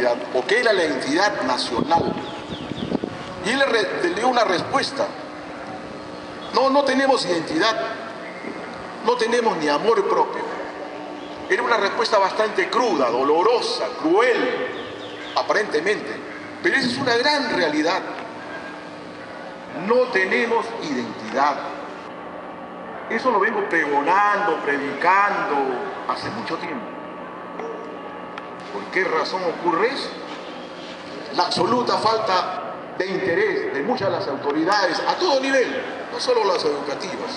identidad, o qué era la identidad nacional. Y él le dio una respuesta: no tenemos identidad, no tenemos ni amor propio. Era una respuesta bastante cruda, dolorosa, cruel, aparentemente, pero esa es una gran realidad. No tenemos identidad. Eso lo vengo pregonando, predicando hace mucho tiempo. ¿Por qué razón ocurre eso? La absoluta falta de interés de muchas de las autoridades, a todo nivel, no solo las educativas,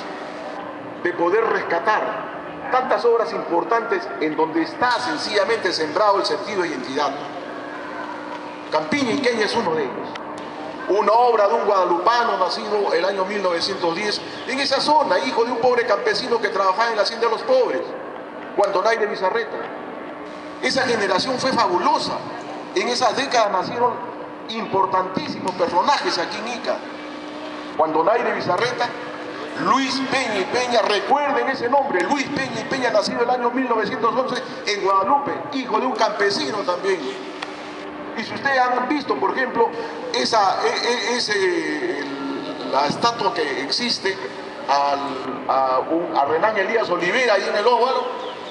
de poder rescatar tantas obras importantes en donde está sencillamente sembrado el sentido de identidad. Campiña Iqueña es uno de ellos. Una obra de un guadalupano nacido el año 1910 en esa zona, hijo de un pobre campesino que trabajaba en la hacienda de los pobres, Juan Donaire Bizarreta. Esa generación fue fabulosa. En esas décadas nacieron importantísimos personajes aquí en Ica. Juan Donaire Bizarreta, Luis Peña y Peña, recuerden ese nombre, Luis Peña y Peña, nacido el año 1911 en Guadalupe, hijo de un campesino también. Y si ustedes han visto, por ejemplo, la estatua que existe a Renán Elías Olivera ahí en el óvalo,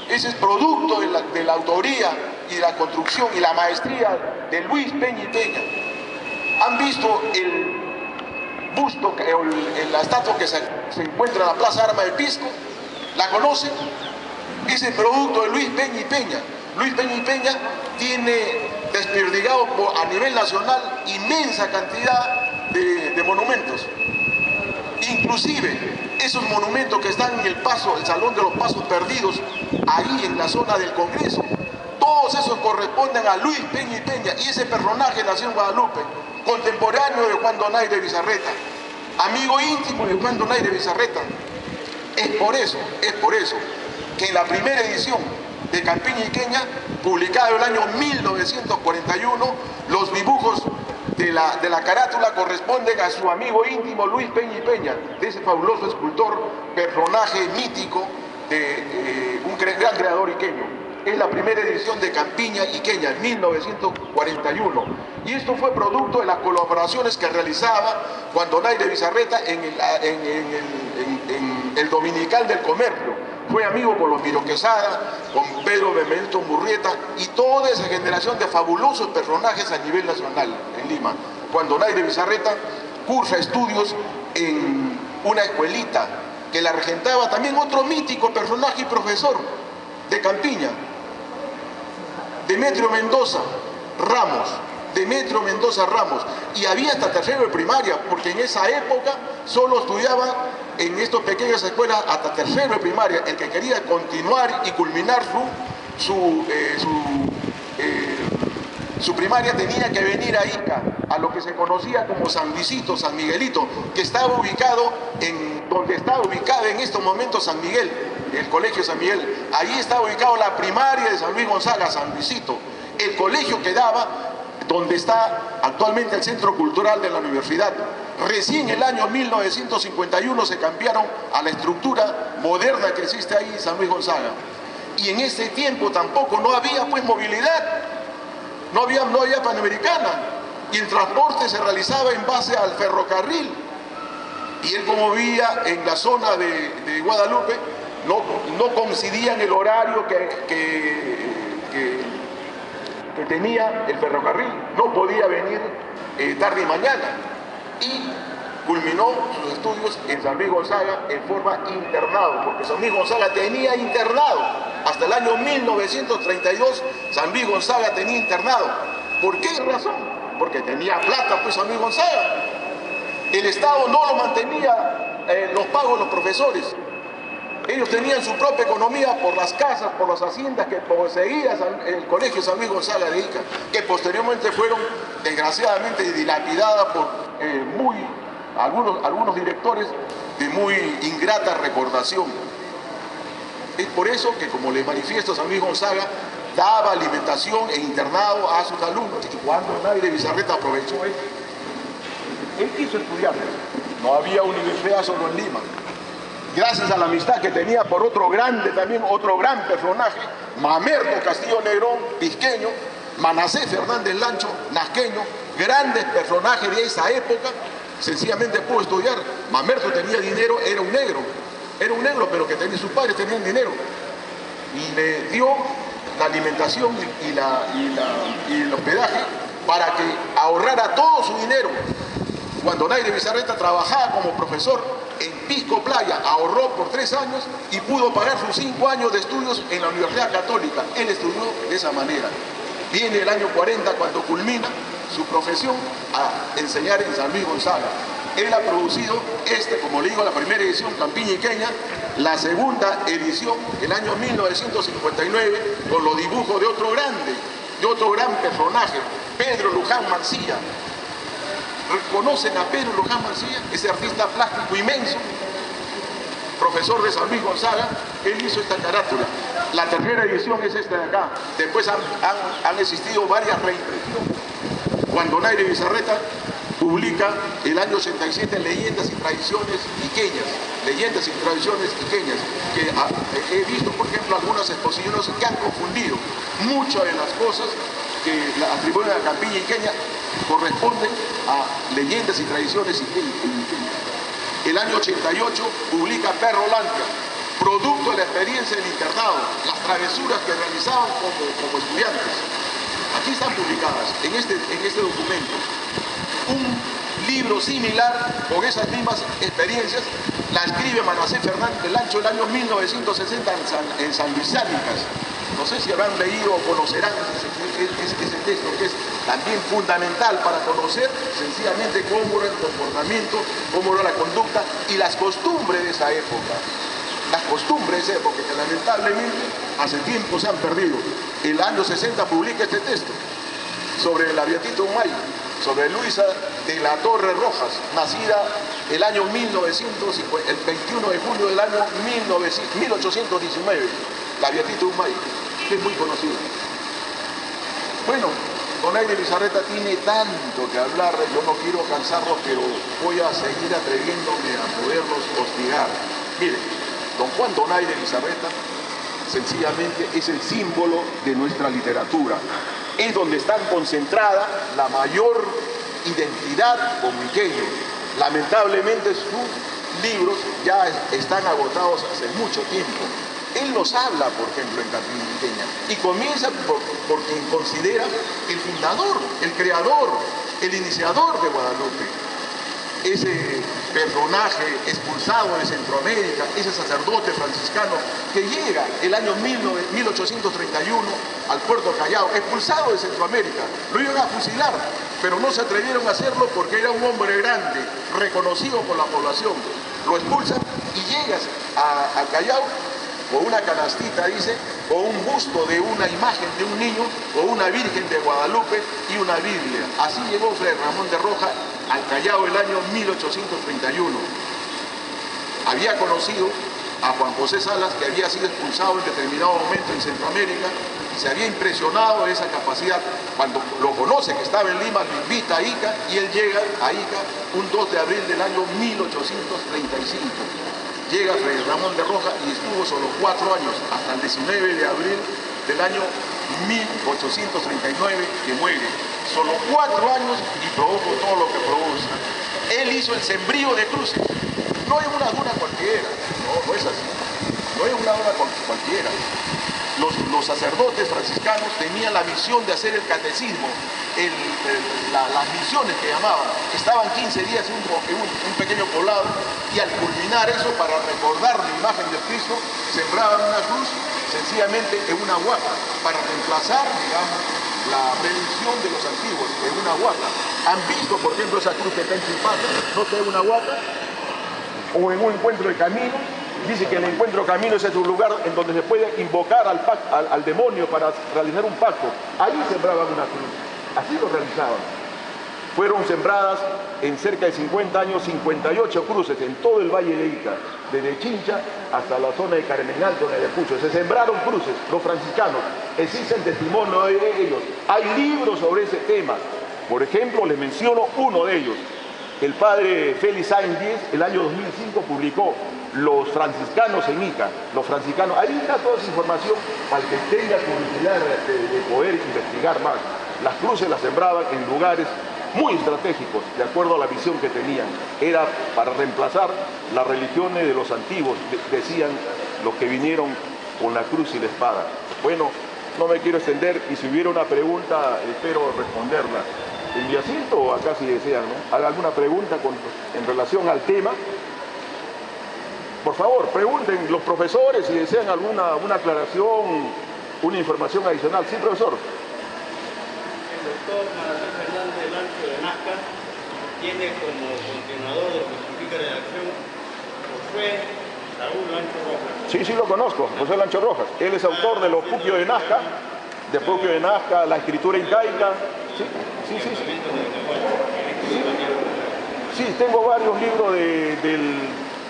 ese es producto de la autoría y de la construcción y la maestría de Luis Peña y Peña. ¿Han visto el busto, la estatua que se encuentra en la Plaza Arma de Pisco? ¿La conocen? Es el producto de Luis Peña y Peña. Luis Peña y Peña tiene desperdigado a nivel nacional inmensa cantidad de monumentos. Inclusive esos monumentos que están en el Salón de los Pasos Perdidos, ahí en la zona del Congreso, todos esos corresponden a Luis Peña y Peña, y ese personaje nació en Guadalupe, contemporáneo de Juan Donaire Bizarreta, amigo íntimo de Juan Donaire Bizarreta. Es por eso que en la primera edición de Campiña Iqueña, publicada en el año 1941, los dibujos de la carátula corresponden a su amigo íntimo Luis Peña y Peña, de ese fabuloso escultor, personaje mítico, de un gran creador iqueño. Es la primera edición de Campiña Iqueña, en 1941. Y esto fue producto de las colaboraciones que realizaba Juan Donaire Bizarreta en el Dominical del Comercio. Fue amigo con los Miro Quesada, con Pedro Benedetto Murrieta y toda esa generación de fabulosos personajes a nivel nacional en Lima. Juan Donaire Bizarreta cursa estudios en una escuelita que la regentaba también otro mítico personaje y profesor de Campiña, Demetrio Mendoza Ramos, y había hasta tercero de primaria, porque en esa época solo estudiaba en estas pequeñas escuelas hasta tercero de primaria. El que quería continuar y culminar su primaria tenía que venir a Ica, a lo que se conocía como San Luisito, San Miguelito, que estaba ubicado donde está ubicado en estos momentos San Miguel, el colegio San Miguel. Ahí estaba ubicado la primaria de San Luis Gonzaga, San Luisito. El colegio quedaba donde está actualmente el Centro Cultural de la Universidad. Recién en el año 1951 se cambiaron a la estructura moderna que existe ahí en San Luis Gonzaga. Y en ese tiempo tampoco no había pues movilidad, no había Panamericana, y el transporte se realizaba en base al ferrocarril. Y él, como vivía en la zona de Guadalupe, no coincidía en el horario que tenía el ferrocarril, no podía venir tarde y mañana, y culminó sus estudios en San Luis Gonzaga en forma internado, porque San Luis Gonzaga tenía internado, hasta el año 1932 San Luis Gonzaga tenía internado. ¿Por qué razón? Porque tenía plata pues San Luis Gonzaga. El Estado no lo mantenía los pagos de los profesores. Ellos tenían su propia economía por las casas, por las haciendas que poseía el colegio San Luis Gonzaga de Ica, que posteriormente fueron desgraciadamente dilapidadas por algunos directores de muy ingrata recordación. Es por eso que, como les manifiesto, San Luis Gonzaga daba alimentación e internado a sus alumnos, y Juan Donaire Bizarreta aprovechó esto. Él quiso estudiar, no había universidad solo en Lima. Gracias a la amistad que tenía por otro gran personaje, Mamerto Castillo Negrón, pisqueño, Manasés Fernández Lancho, nazqueño, grandes personajes de esa época, sencillamente pudo estudiar. Mamerto tenía dinero, era un negro, pero que sus padres tenían dinero. Y le dio la alimentación y el hospedaje para que ahorrara todo su dinero. Cuando Naire Bizarreta trabajaba como profesor en Pisco Playa, ahorró por 3 años y pudo pagar sus 5 años de estudios en la Universidad Católica. Él estudió de esa manera. Viene el año 40 cuando culmina su profesión a enseñar en San Luis Gonzaga. Él ha producido como le digo, la primera edición Campiña Iqueña, la segunda edición, el año 1959, con los dibujos de otro gran personaje, Pedro Luján Mancilla. ¿Reconocen a Pedro Luján Mancilla? Ese artista plástico inmenso, profesor de San Luis Gonzaga. Él hizo esta carátula. La tercera edición es esta de acá. Después han existido varias reimpresiones. Cuando Naire Bizarreta publica el año 87 Leyendas y Tradiciones Iqueñas, Leyendas y Tradiciones Iqueñas, que he visto, por ejemplo, algunas exposiciones que han confundido muchas de las cosas que la atribuyen a Campiña Iqueña corresponden a Leyendas y Tradiciones Iqueñas. El año 88 publica Perro Blanca, producto de la experiencia del internado, las travesuras que realizaban como estudiantes. Aquí están publicadas, en este documento, un libro similar con esas mismas experiencias. La escribe Manasés Fernández Lancho el año 1960 en San Luis Sánicas. No sé si habrán leído o conocerán ese texto, que es también fundamental para conocer sencillamente cómo era el comportamiento, cómo era la conducta y las costumbres de esa época. Las costumbres de esa época que lamentablemente hace tiempo se han perdido. El año 60 publica este texto sobre la Beatita Humay, sobre Luisa de la Torre Rojas, nacida el año 1950, el 21 de julio del año 1819, la Beatita Humay, que es muy conocida. Bueno, don Naire Bizarreta tiene tanto que hablar, yo no quiero cansarlos, pero voy a seguir atreviéndome a poderlos hostigar. Miren, don Juan Donaire Bizarreta sencillamente es el símbolo de nuestra literatura. Es donde están concentrada la mayor identidad comiqueña. Lamentablemente sus libros ya están agotados hace mucho tiempo. Él nos habla, por ejemplo, en Campiña Iqueña, y comienza por quien considera el fundador, el creador, el iniciador de Guadalupe. Ese personaje expulsado de Centroamérica, ese sacerdote franciscano que llega el año 1831 al puerto Callao, expulsado de Centroamérica. Lo iban a fusilar, pero no se atrevieron a hacerlo porque era un hombre grande, reconocido por la población. Lo expulsan y llegas a Callao con una canastita, dice, o un busto de una imagen de un niño, o una Virgen de Guadalupe y una Biblia. Así llegó Fray Ramón de Roja al Callao el año 1831. Había conocido a Juan José Salas, que había sido expulsado en determinado momento en Centroamérica, y se había impresionado de esa capacidad. Cuando lo conoce, que estaba en Lima, lo invita a Ica, y él llega a Ica un 2 de abril del año 1835. Llega Fray Ramón de Roja y estuvo solo 4 años, hasta el 19 de abril del año 1839, que muere. Solo 4 años y produjo todo lo que produce. Él hizo el sembrío de cruces. No es una duna cualquiera, no es así. No es una duna cualquiera. Los sacerdotes franciscanos tenían la misión de hacer el catecismo, las misiones que llamaban. Estaban 15 días en un pequeño poblado, y al culminar eso, para recordar la imagen de Cristo, sembraban una cruz sencillamente en una huaca, para reemplazar, digamos, la bendición de los antiguos en una huaca. ¿Han visto, por ejemplo, esa cruz que está en Chilpato? ¿No está en una huaca? O en un encuentro de camino. Dice que el encuentro camino es un lugar en donde se puede invocar al demonio para realizar un pacto. Ahí sembraban una cruz. Así lo realizaban. Fueron sembradas en cerca de 50 años 58 cruces en todo el Valle de Ica, desde Chincha hasta la zona de Carmenalto, en Ayacucho. Se sembraron cruces, los franciscanos. Existen testimonios de ellos. Hay libros sobre ese tema. Por ejemplo, les menciono uno de ellos. el padre Félix Sáenz Díez, el año 2005, publicó Los franciscanos en Ica, los franciscanos. Ahí está toda esa información para el que tenga curiosidad de poder investigar más. Las cruces las sembraban en lugares muy estratégicos, de acuerdo a la visión que tenían. Era para reemplazar las religiones de los antiguos, decían los que vinieron con la cruz y la espada. Bueno, no me quiero extender y si hubiera una pregunta, espero responderla. En mi asiento o acá si desean, ¿no? ¿Haga alguna pregunta en relación al tema? Por favor, pregunten los profesores si desean alguna aclaración, una información adicional. Sí, profesor. El doctor Maracel Fernández Lancho de Nazca tiene como continuador de lo que significa redacción Josué Saúl Lancho Rojas. Sí, sí lo conozco, José Lancho Rojas. Él es autor de los Pupios de Nazca, la escritura incaica. Sí, sí, sí. Sí, tengo varios libros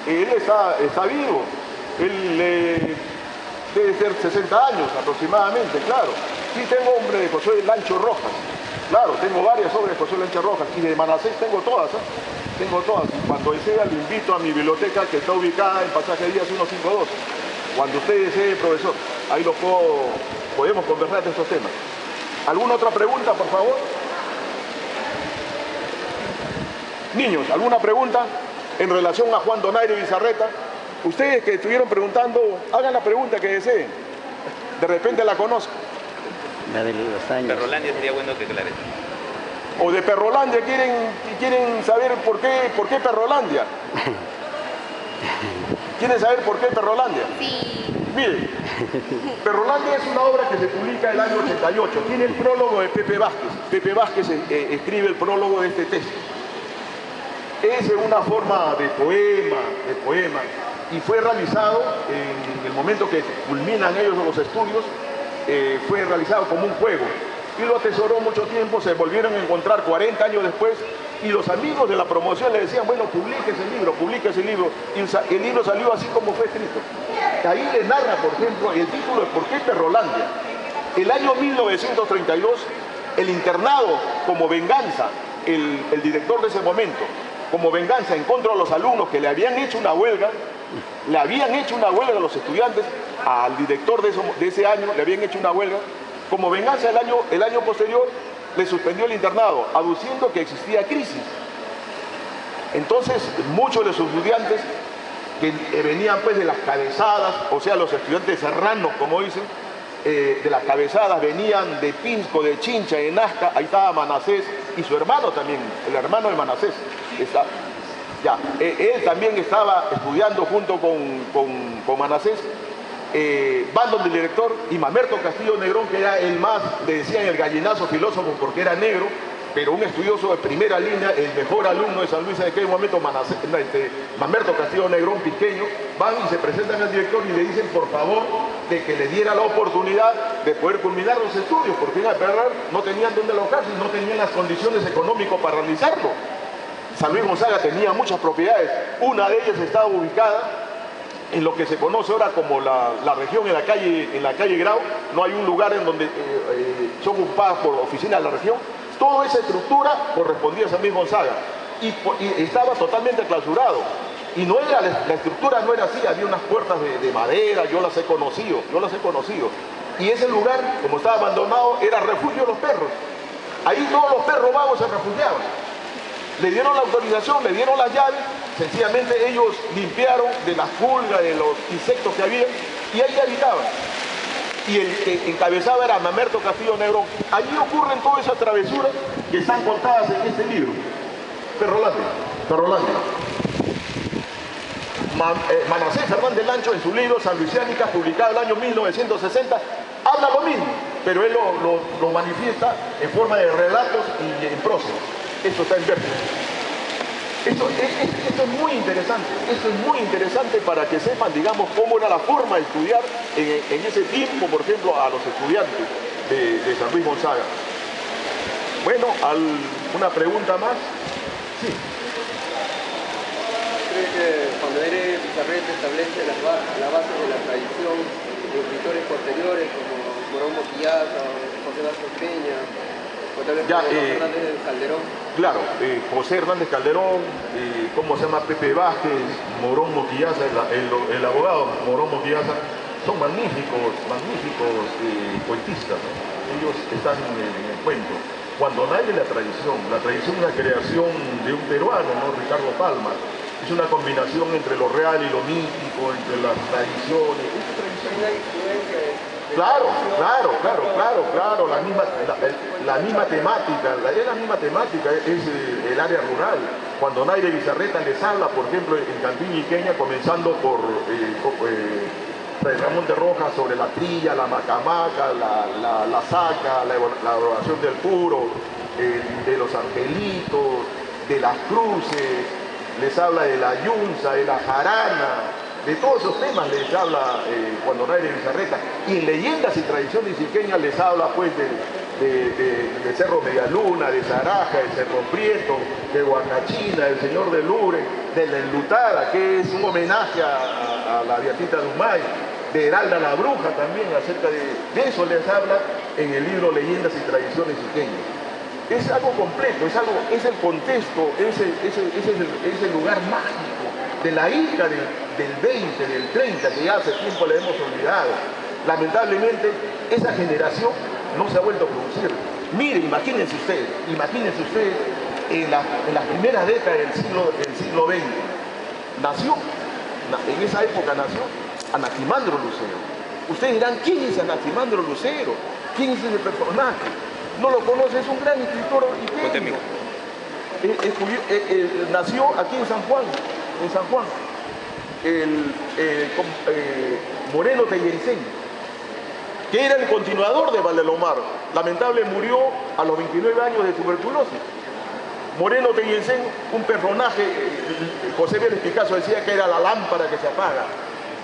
él está vivo. Él debe ser 60 años aproximadamente, claro. Sí, tengo obras de José Lancho Rojas. Claro, tengo varias obras de José Lancho Rojas. Y de Manasés tengo todas, ¿eh? Tengo todas. Cuando desea, le invito a mi biblioteca que está ubicada en Pasaje Díaz 152. Cuando usted desee, profesor, ahí podemos conversar de estos temas. ¿Alguna otra pregunta, por favor? Niños, ¿alguna pregunta en relación a Juan Donaire Bizarreta? Ustedes que estuvieron preguntando, hagan la pregunta que deseen. De repente la conozco. La de los años. Perrolandia sería bueno que aclares. O de Perrolandia, quieren saber por qué Perrolandia. ¿Quieren saber por qué Perrolandia? Sí. Miren, Perrolandia es una obra que se publica el año 88. Tiene el prólogo de Pepe Vázquez. Pepe Vázquez escribe el prólogo de este texto. Es una forma de poema, y fue realizado en el momento que culminan ellos los estudios, fue realizado como un juego. Y lo atesoró mucho tiempo, se volvieron a encontrar 40 años después, y los amigos de la promoción le decían, bueno, publique ese libro, y el libro salió así como fue escrito. Ahí le narra, por ejemplo, el título de ¿Por qué Perrolandia? El año 1932, el internado, como venganza, el director de ese momento, como venganza en contra de los alumnos que le habían hecho una huelga, a los estudiantes, al director de ese año le habían hecho una huelga, como venganza el año posterior le suspendió el internado, aduciendo que existía crisis. Entonces muchos de sus estudiantes que venían pues de las cabezadas, o sea los estudiantes serranos como dicen, de las cabezadas venían de Pisco, de Chincha, de Nazca, ahí estaba Manasés y su hermano también, el hermano de Manasés. Él también estaba estudiando junto con Manasés, van donde el director y Mamerto Castillo Negrón, que era el más, le decían el gallinazo filósofo porque era negro, pero un estudioso de primera línea, el mejor alumno de San Luis en aquel momento, Mamerto Castillo Negrón, pequeño, van y se presentan al director y le dicen por favor de que le diera la oportunidad de poder culminar los estudios, porque en verdad no tenían dónde alojarse, no tenían las condiciones económicas para realizarlo. San Luis Gonzaga tenía muchas propiedades, una de ellas estaba ubicada en lo que se conoce ahora como la región en la calle Grau. No hay un lugar en donde son ocupadas por oficinas de la región. Toda esa estructura correspondía a San Luis Gonzaga y estaba totalmente clausurado. Y no era, la estructura no era así, había unas puertas de madera, yo las he conocido. Y ese lugar, como estaba abandonado, era refugio de los perros. Ahí todos los perros vagos se refugiaban. Le dieron la autorización, le dieron las llaves, sencillamente ellos limpiaron de las pulgas, de los insectos que había, y ahí habitaban. Y el que encabezaba era Mamerto Castillo Negrón. Allí ocurren todas esas travesuras que están contadas en este libro. Perrolandia. Manasés Fernández Lancho, en su libro San Luisiánica, publicado el año 1960, habla lo mismo, pero él lo manifiesta en forma de relatos y en prosa. Esto está en verso. Esto es muy interesante para que sepan, digamos, cómo era la forma de estudiar en ese tiempo, por ejemplo, a los estudiantes de San Luis Gonzaga. Bueno, ¿una pregunta más? Sí. ¿Cree que Juan Donaire Bizarreta establece la base de la tradición de escritores posteriores como Morón Moquillaca o José Vázquez Peña? Potable Ya, José Hernández del Calderón. Claro, José Hernández Calderón, ¿cómo se llama? Pepe Vázquez, Morón Moquillaza, el abogado Morón Moquillaza, son magníficos cuentistas, ¿no? Ellos están en el cuento. Cuando nace la tradición es una creación de un peruano, ¿no? Ricardo Palma. Es una combinación entre lo real y lo mítico, entre las tradiciones. Esta tradición Hay una influencia de Claro, la misma temática, es el área rural. Cuando Naire Bizarreta les habla, por ejemplo, en Cantín Iqueña, comenzando por Ramón de Rojas sobre la trilla, la macamaca, la saca, la adoración del puro, de los angelitos, de las cruces, les habla de la yunza, de la jarana. De todos esos temas les habla cuando Naire Bizarreta. Y en leyendas y tradiciones iqueñas les habla pues de Cerro Medialuna, de Zaraja, de Cerro Prieto, de Huacachina, del Señor de Lure, de la Enlutada, que es un homenaje a la Beatita de Humay, de Heralda la Bruja también, acerca de eso les habla en el libro Leyendas y Tradiciones Iqueñas. Es algo completo, es el contexto, es el lugar mágico de la Ica del 20, del 30, que ya hace tiempo le hemos olvidado. Lamentablemente, esa generación no se ha vuelto a producir. Miren, imagínense ustedes en las primeras décadas del siglo XX, en esa época nació Anaximandro Lucero. Ustedes dirán, ¿quién es Anaximandro Lucero? ¿Quién es ese personaje? No lo conoce, es un gran escritor iqueño. Nació aquí en San Juan, Moreno Teyensén, que era el continuador de Valdelomar. Lamentable murió a los 29 años de tuberculosis. Moreno Teyensén, un personaje, José Vélez Picasso decía que era la lámpara que se apaga,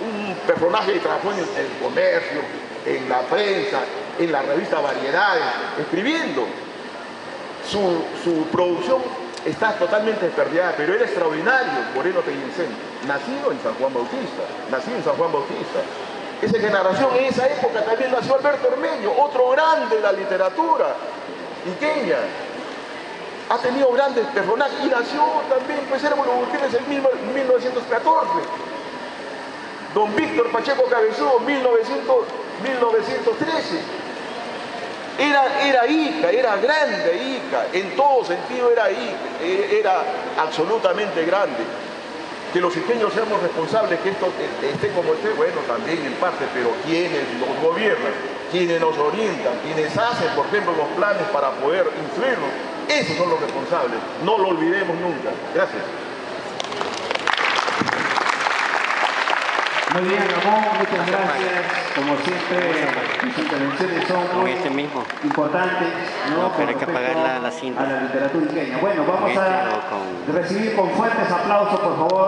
un personaje que trabajó en el comercio, en la prensa, en la revista Variedades, escribiendo. Su producción está totalmente desperdiada, pero era extraordinario, Moreno Teyensén, nacido en San Juan Bautista. Esa generación, en esa época también nació Alberto Ormeño, otro grande de la literatura iqueña. Ha tenido grandes personajes y nació también, pues Hércules Gutiérrez en 1914. Don Víctor Pacheco Cabezudo, 1913. Era Ica, era grande Ica, en todo sentido era Ica, era absolutamente grande. Que los iqueños seamos responsables, que esto esté como esté, bueno, también en parte, pero quienes nos gobiernan, quienes nos orientan, quienes hacen, por ejemplo, los planes para poder influirnos, esos son los responsables, no lo olvidemos nunca. Gracias. Muy bien, Ramón, muchas gracias. Como siempre, tus intervenciones son muy importantes, ¿no? Pero hay que apagar la cinta. A la literatura iqueña. Bueno, vamos a recibir con fuertes aplausos, por favor.